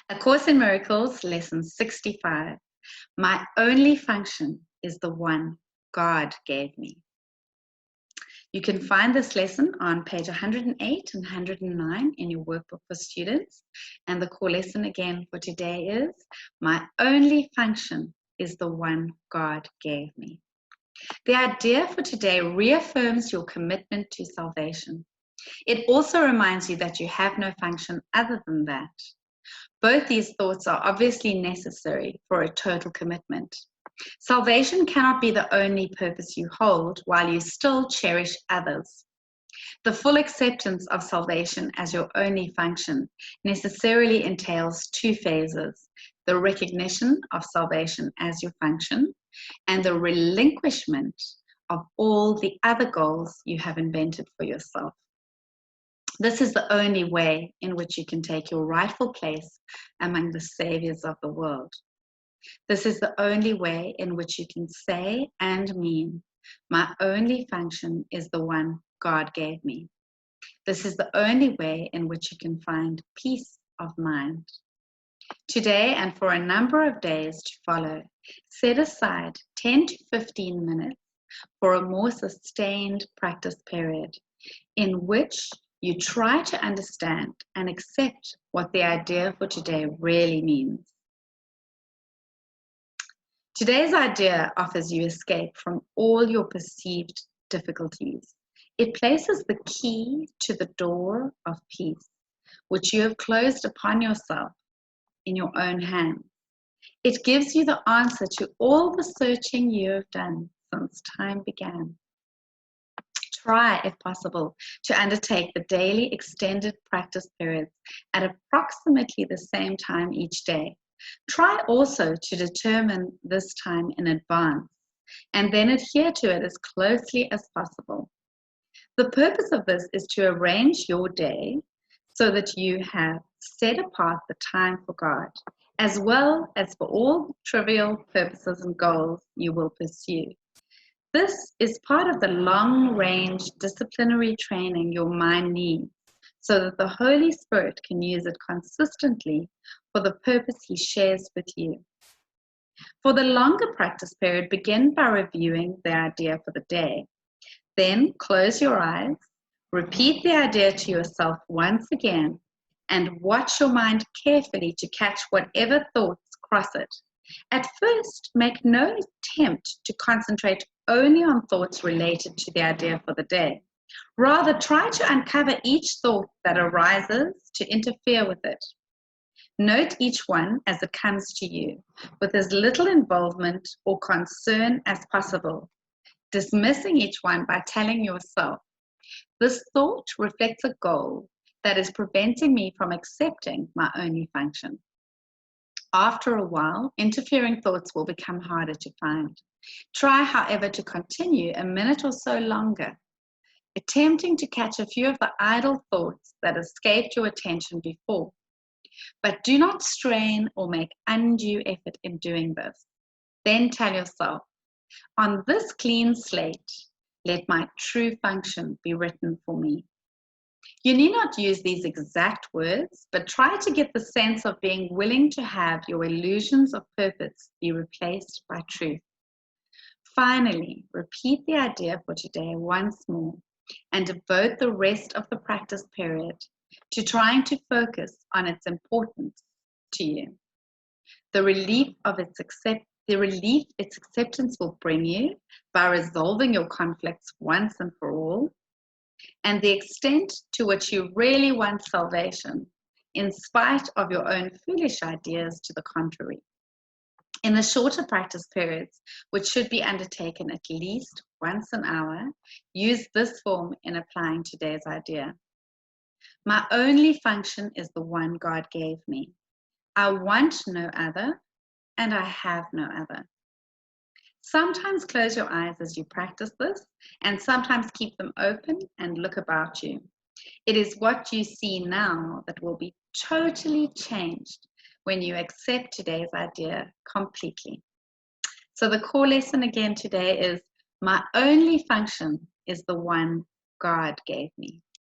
A Course in Miracles, Lesson 65. My only function is the one God gave me. You can find this lesson on page 108 and 109 in your workbook for students. And the core lesson again for today is, my only function is the one God gave me. The idea for today reaffirms your commitment to salvation. It also reminds you that you have no function other than that. Both these thoughts are obviously necessary for a total commitment. Salvation cannot be the only purpose you hold while you still cherish others. The full acceptance of salvation as your only function necessarily entails two phases: the recognition of salvation as your function and the relinquishment of all the other goals you have invented for yourself. This is the only way in which you can take your rightful place among the saviors of the world. This is the only way in which you can say and mean, my only function is the one God gave me. This is the only way in which you can find peace of mind. Today and for a number of days to follow, set aside 10 to 15 minutes for a more sustained practice period in which you try to understand and accept what the idea for today really means. Today's idea offers you escape from all your perceived difficulties. It places the key to the door of peace, which you have closed upon yourself, in your own hands. It gives you the answer to all the searching you have done since time began. Try, if possible, to undertake the daily extended practice periods at approximately the same time each day. Try also to determine this time in advance and then adhere to it as closely as possible. The purpose of this is to arrange your day so that you have set apart the time for God, as well as for all trivial purposes and goals you will pursue. This is part of the long-range disciplinary training your mind needs so that the Holy Spirit can use it consistently for the purpose He shares with you. For the longer practice period, begin by reviewing the idea for the day. Then close your eyes, repeat the idea to yourself once again, and watch your mind carefully to catch whatever thoughts cross it. At first, make no attempt to concentrate only on thoughts related to the idea for the day. Rather, try to uncover each thought that arises to interfere with it. Note each one as it comes to you, with as little involvement or concern as possible, dismissing each one by telling yourself, this thought reflects a goal that is preventing me from accepting my only function. After a while, interfering thoughts will become harder to find. Try, however, to continue a minute or so longer, attempting to catch a few of the idle thoughts that escaped your attention before. But do not strain or make undue effort in doing this. Then tell yourself, on this clean slate, let my true function be written for me. You need not use these exact words, but try to get the sense of being willing to have your illusions of purpose be replaced by truth. Finally, repeat the idea for today once more and devote the rest of the practice period to trying to focus on its importance to you. The relief its acceptance will bring you by resolving your conflicts once and for all, and the extent to which you really want salvation, in spite of your own foolish ideas to the contrary. In the shorter practice periods, which should be undertaken at least once an hour, use this form in applying today's idea. My only function is the one God gave me. I want no other, and I have no other. Sometimes close your eyes as you practice this, and sometimes keep them open and look about you. It is what you see now that will be totally changed when you accept today's idea completely. So the core lesson again today is, my only function is the one God gave me.